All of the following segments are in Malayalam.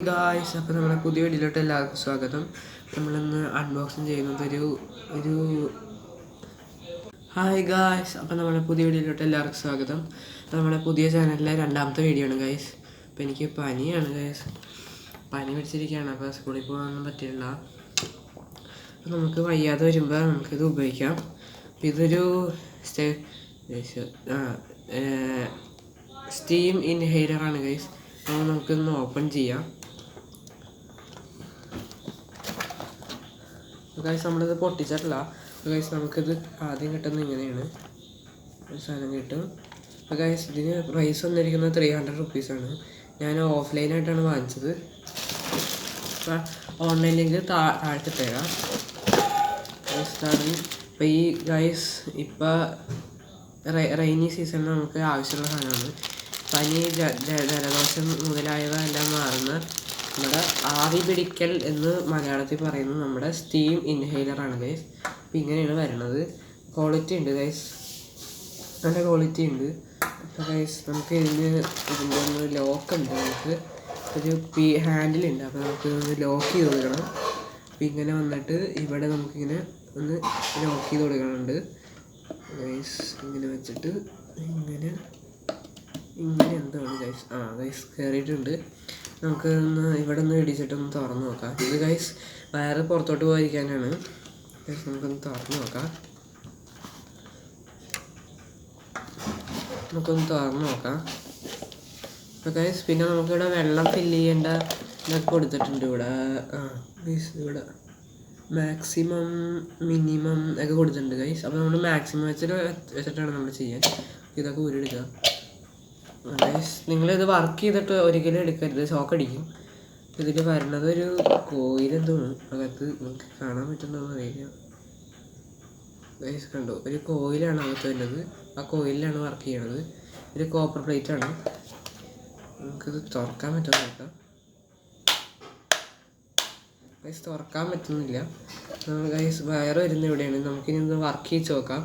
ഗായ്സ്, അപ്പോൾ നമ്മുടെ പുതിയ വീഡിയോയിലോട്ട് എല്ലാവർക്കും സ്വാഗതം. നമ്മളിന്ന് അൺബോക്സിങ് ചെയ്യുന്നത് ഒരു ഹായ് ഗായ്സ്, അപ്പോൾ നമ്മുടെ പുതിയ വീഡിയോയിലോട്ട് എല്ലാവർക്കും സ്വാഗതം. നമ്മുടെ പുതിയ ചാനലിലെ രണ്ടാമത്തെ വീഡിയോ ആണ് ഗായ്സ്. അപ്പോൾ എനിക്ക് പനിയാണ് ഗായ്സ്, പനി പിടിച്ചിരിക്കുകയാണ്. അപ്പോൾ സ്കൂളിൽ പോകാനൊന്നും പറ്റില്ല. അപ്പോൾ നമുക്ക് വയ്യാതെ വരുമ്പോൾ നമുക്കിത് ഉപയോഗിക്കാം. അപ്പോൾ ഇതൊരു സ്റ്റീം ഇൻഹെയിലറാണ് ഗൈസ്. അപ്പോൾ നമുക്കിതൊന്ന് ഓപ്പൺ ചെയ്യാം. ഗൈസ്, നമ്മളിത് പൊട്ടിച്ചിട്ടില്ല. ഗൈസ്, നമുക്കിത് ആദ്യം കിട്ടുന്നത് ഇങ്ങനെയാണ് ഒരു സാധനം കിട്ടും. അപ്പോൾ ഗൈസ്, ഇതിന് പ്രൈസ് വന്നിരിക്കുന്നത് 300 റുപ്പീസാണ്. ഞാൻ ഓഫ്ലൈനായിട്ടാണ് വാങ്ങിച്ചത്. അപ്പോൾ ഓൺലൈൻ ലിങ്ക് താഴ്ത്തിട്ടേക്കാം. അപ്പോൾ ഈ ഗൈസ് ഇപ്പോൾ റെയിനി സീസണിൽ നമുക്ക് ആവശ്യമുള്ള സാധനമാണ്. പനി, ജലദോഷം മുതലായവ എല്ലാം മാറുന്ന നമ്മുടെ ആവി പിടിക്കൽ എന്ന് മലയാളത്തിൽ പറയുന്നത് നമ്മുടെ സ്റ്റീം ഇൻഹെയിലറാണ് ഗൈസ്. അപ്പോൾ ഇങ്ങനെയാണ് വരുന്നത്. ക്വാളിറ്റി ഉണ്ട് ഗൈസ്, നല്ല ക്വാളിറ്റി ഉണ്ട്. അപ്പോൾ ഗൈസ്, നമുക്ക് ഇതിൻ്റെ ഒന്ന് ലോക്ക് ഉണ്ട്. നമുക്ക് ഒരു ഹാൻഡിലുണ്ട്. അപ്പോൾ നമുക്ക് ഒന്ന് ലോക്ക് ചെയ്ത് കൊടുക്കണം. അപ്പോൾ ഇങ്ങനെ വന്നിട്ട് ഇവിടെ നമുക്കിങ്ങനെ ഒന്ന് ലോക്ക് ചെയ്ത് കൊടുക്കണുണ്ട് ഗൈസ്. ഇങ്ങനെ വെച്ചിട്ട് ഇങ്ങനെ എന്താണ് ഗൈസ്, ഗൈസ് കയറിയിട്ടുണ്ട്. നമുക്ക് ഇവിടെ നിന്ന് ഇടിച്ചിട്ടൊന്ന് തുറന്ന് നോക്കാം. ഇത് ഗൈസ് വയറ് പുറത്തോട്ട് പോയിരിക്കാനാണ് ഗൈസ്. നമുക്കൊന്ന് തുറന്ന് നോക്കാം. അപ്പോൾ ഗൈസ്, പിന്നെ നമുക്കിവിടെ വെള്ളം ഫില്ല് ചെയ്യേണ്ട ഇതൊക്കെ കൊടുത്തിട്ടുണ്ട്. ഇവിടെ ഗൈസ്, ഇവിടെ മാക്സിമം മിനിമം ഒക്കെ കൊടുത്തിട്ടുണ്ട് ഗൈസ്. അപ്പോൾ നമ്മൾ മാക്സിമം വെച്ചിട്ടാണ് നമ്മൾ ചെയ്യാൻ. ഇതൊക്കെ ഊരെടുക്കുക ഗൈസ്. നിങ്ങളിത് വർക്ക് ചെയ്തിട്ട് ഒരിക്കലും എടുക്കരുത്, ഷോക്ക് അടിക്കും. ഇതിൽ വരുന്നത് ഒരു കോയിലെന്തോന്ന് അകത്ത്, നമുക്ക് കാണാൻ പറ്റുന്നതെന്ന് അറിയില്ല ഗൈസ്. കണ്ടോ, ഒരു കോയിലാണ് അകത്ത് വരുന്നത്. ആ കോയിലാണ് വർക്ക് ചെയ്യണത്. ഒരു കോപ്പർ പ്ലേറ്റാണ്. നമുക്കിത് തുറക്കാൻ പറ്റുമെന്ന് നോക്കാം ഗൈസ്. തുറക്കാൻ പറ്റുന്നില്ല ഗൈസ്. വയറ് വരുന്ന ഇവിടെയാണ്. നമുക്കിനി ഒന്ന് വർക്ക് ചെയ്ത് നോക്കാം.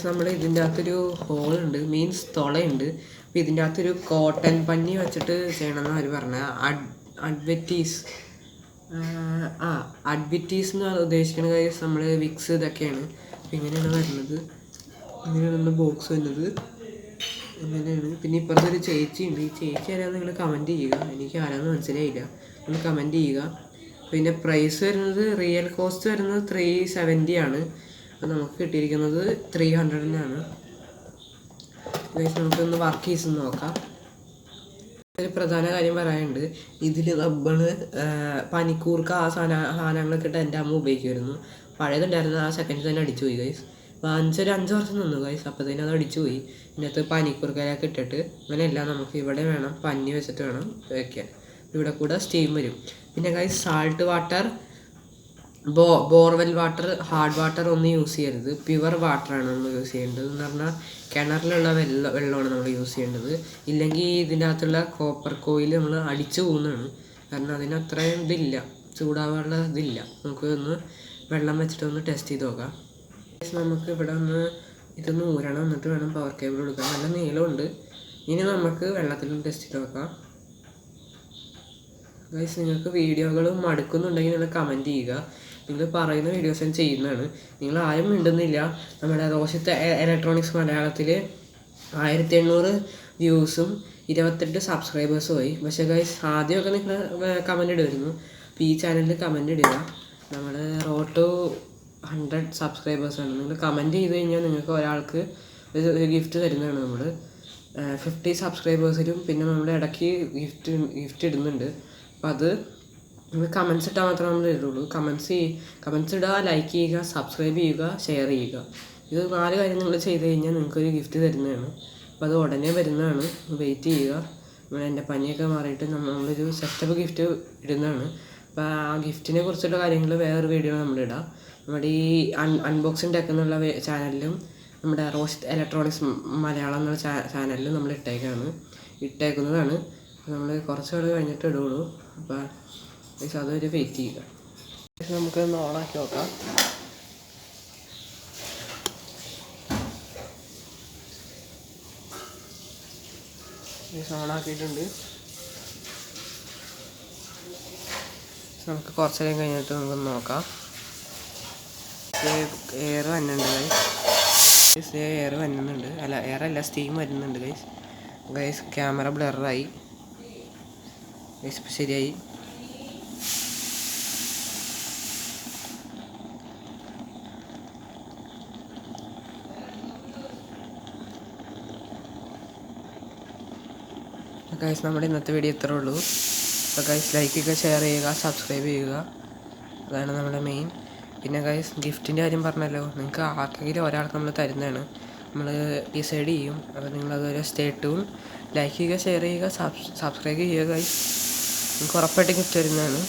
നമ്മൾ ഇതിൻ്റെ അകത്തൊരു ഹോളുണ്ട്, മീൻസ് തുളയുണ്ട്. അപ്പോൾ ഇതിൻ്റെ അകത്തൊരു കോട്ടൺ പഞ്ഞി വെച്ചിട്ട് ചെയ്യണമെന്ന് അവർ പറഞ്ഞത്. അഡ്വിറ്റീസ് എന്ന് ഉദ്ദേശിക്കുന്ന കാര്യം നമ്മൾ വിക്സ് ഇതൊക്കെയാണ്. അപ്പോൾ ഇങ്ങനെയാണ് വരുന്നത്. ഇങ്ങനെയാണ് ബോക്സ് വരുന്നത്, ഇങ്ങനെയാണ്. പിന്നെ ഇപ്പുറത്തൊരു ചേച്ചി ഉണ്ട്. ഈ ചേച്ചി ആരാന്ന് നിങ്ങൾ കമൻറ്റ് ചെയ്യുക. എനിക്ക് ആരാന്ന് മനസ്സിലായില്ല, നിങ്ങൾ കമൻറ്റ് ചെയ്യുക. പിന്നെ പ്രൈസ് വരുന്നത്, റിയൽ കോസ്റ്റ് വരുന്നത് 370 ആണ്. അപ്പോൾ നമുക്ക് കിട്ടിയിരിക്കുന്നത് 300-നാണ്. നമുക്കൊന്ന് വർക്ക് ചെയ്ത് നോക്കാം. ഒരു പ്രധാന കാര്യം പറയാനുണ്ട്. ഇതിൽ നമ്മൾ പനിക്കൂർക്ക് സാധനങ്ങളൊക്കെ ഇട്ട് എൻ്റെ അമ്മ ഉപയോഗിക്കുമായിരുന്നു. പഴയതുണ്ടായിരുന്നു, ആ സെക്കൻഡ് തന്നെ അടിച്ചു പോയി ഗൈസ്. വാങ്ങിച്ചൊരു 5 വർഷം നിന്നു ഗൈസ്. അപ്പോഴത്തേനും അത് അടിച്ചു പോയി. ഇതിനകത്ത് പനിക്കൂർക്കലൊക്കെ ഇട്ടിട്ട് അങ്ങനെയല്ല, നമുക്ക് ഇവിടെ വേണം പഞ്ഞി വെച്ചിട്ട് വേണം വയ്ക്കാൻ. ഇവിടെ കൂടെ സ്റ്റീം വരും. പിന്നെ guys, salt water, borewell water, hard water ഒന്നും യൂസ് ചെയ്യരുത്. പ്യുവർ വാട്ടറാണ് നമ്മൾ യൂസ് ചെയ്യേണ്ടത്. എന്ന് പറഞ്ഞാൽ കിണറിലുള്ള വെള്ളമാണ് നമ്മൾ യൂസ് ചെയ്യേണ്ടത്. ഇല്ലെങ്കിൽ ഇതിൻ്റെ അകത്തുള്ള കോപ്പർ കോയിൽ നമ്മൾ അടിച്ചു പോകുന്നതാണ്. കാരണം അതിന് അത്രയും ഇതില്ല, ചൂടാവാനുള്ള ഇതില്ല. നമുക്ക് ഒന്ന് വെള്ളം വെച്ചിട്ടൊന്ന് ടെസ്റ്റ് ചെയ്ത് നോക്കാം. നമുക്ക് ഇവിടെ ഇതൊന്ന് ഊരണം, എന്നിട്ട് വേണം പവർ കേബിൾ കൊടുക്കാൻ. നല്ല നീളമുണ്ട്. ഇനി നമുക്ക് വെള്ളത്തിൽ ടെസ്റ്റ് ചെയ്ത് നോക്കാം ഗൈസ്. നിങ്ങൾക്ക് വീഡിയോകൾ മടുക്കുന്നുണ്ടെങ്കിൽ നിങ്ങൾ കമൻറ്റ് ചെയ്യുക. നിങ്ങൾ പറയുന്ന വീഡിയോസ് ഞാൻ ചെയ്യുന്നതാണ്. നിങ്ങൾ ആരും മിണ്ടുന്നില്ല. നമ്മുടെ റോഷിത്ത് ഇലക്ട്രോണിക്സ് മലയാളത്തിൽ 1800 വ്യൂസും 28 സബ്സ്ക്രൈബേഴ്സും ആയി. പക്ഷേ ഗൈസ്, ആദ്യമൊക്കെ നിങ്ങൾ കമൻറ്റ് ഇടുമായിരുന്നു. അപ്പോൾ ഈ ചാനലിൽ കമൻറ്റ് ഇടുക. നമ്മൾ റോഡ് ടു 100 സബ്സ്ക്രൈബേഴ്സാണ്. നിങ്ങൾ കമൻറ്റ് ചെയ്ത് കഴിഞ്ഞാൽ നിങ്ങൾക്ക് ഒരാൾക്ക് ഒരു ഗിഫ്റ്റ് തരുന്നതാണ്. നമ്മൾ 50 സബ്സ്ക്രൈബേഴ്സിലും പിന്നെ നമ്മൾ ഇടയ്ക്ക് ഗിഫ്റ്റ് ഇടുന്നുണ്ട്. അപ്പോൾ അത് നിങ്ങൾ കമൻസ് ഇട്ടാൽ മാത്രമേ നമ്മൾ ഇടുള്ളൂ. കമൻസ് ഇടുക, ലൈക്ക് ചെയ്യുക, സബ്സ്ക്രൈബ് ചെയ്യുക, ഷെയർ ചെയ്യുക. ഇത് 4 കാര്യം നിങ്ങൾ ചെയ്ത് കഴിഞ്ഞാൽ നിങ്ങൾക്കൊരു ഗിഫ്റ്റ് തരുന്നതാണ്. അപ്പോൾ അത് ഉടനെ വരുന്നതാണ്. വെയിറ്റ് ചെയ്യുക. എൻ്റെ പനിയൊക്കെ മാറിയിട്ട് നമ്മളൊരു സെറ്റപ്പ് ഗിഫ്റ്റ് ഇടുന്നതാണ്. അപ്പോൾ ആ ഗിഫ്റ്റിനെ കുറിച്ചുള്ള കാര്യങ്ങൾ വേറൊരു വീഡിയോ നമ്മളിടാം. നമ്മുടെ ഈ അൺബോക്സിങ് ടെക് എന്നുള്ള ചാനലിലും നമ്മുടെ റോഷിത്ത് ഇലക്ട്രോണിക്സ് മലയാളം എന്നുള്ള ചാനലിലും നമ്മൾ ഇട്ടേക്കുന്നതാണ്. നമ്മൾ കുറച്ച് നാൾ കഴിഞ്ഞിട്ട് ഇടുള്ളൂ. അപ്പോൾ അതൊരു വെയിറ്റ് ചെയ്യുക. നമുക്കൊന്ന് ഓണാക്കി നോക്കാം. ഓണാക്കിയിട്ടുണ്ട്. നമുക്ക് കുറച്ച് നേരം കഴിഞ്ഞിട്ട് നമുക്ക് നോക്കാം. എയർ വരുന്നുണ്ട് ഗൈസ്, എയർ വരുന്നുണ്ട്, അല്ല എയർ അല്ല സ്റ്റീം വരുന്നുണ്ട് ഗൈസ്. ഗൈസ് ക്യാമറ ബ്ലറായി ഗൈസ്, ശരിയായി. ഗൈസ് നമ്മുടെ ഇന്നത്തെ വീഡിയോ ഇത്രേ ഉള്ളൂ. അപ്പോൾ ഗൈസ് ലൈക്ക് ചെയ്യുക, ഷെയർ ചെയ്യുക, സബ്സ്ക്രൈബ് ചെയ്യുക, അതാണ് നമ്മുടെ മെയിൻ. പിന്നെ ഗൈസ് ഗിഫ്റ്റിൻ്റെ കാര്യം പറഞ്ഞല്ലോ, നിങ്ങൾക്ക് ആർക്കെങ്കിലും ഒരാൾക്ക് നമ്മൾ തരുന്നതാണ്, നമ്മൾ ഡിസൈഡ് ചെയ്യും. അപ്പോൾ നിങ്ങളതുവരെ സ്റ്റേ ട്യൂൺ, ലൈക്ക് ചെയ്യുക, ഷെയർ ചെയ്യുക, സബ്സ്ക്രൈബ് ചെയ്യുക ഗൈസ്. നിങ്ങൾക്ക് ഉറപ്പായിട്ട് ഗിഫ്റ്റ് തരുന്നതാണ്.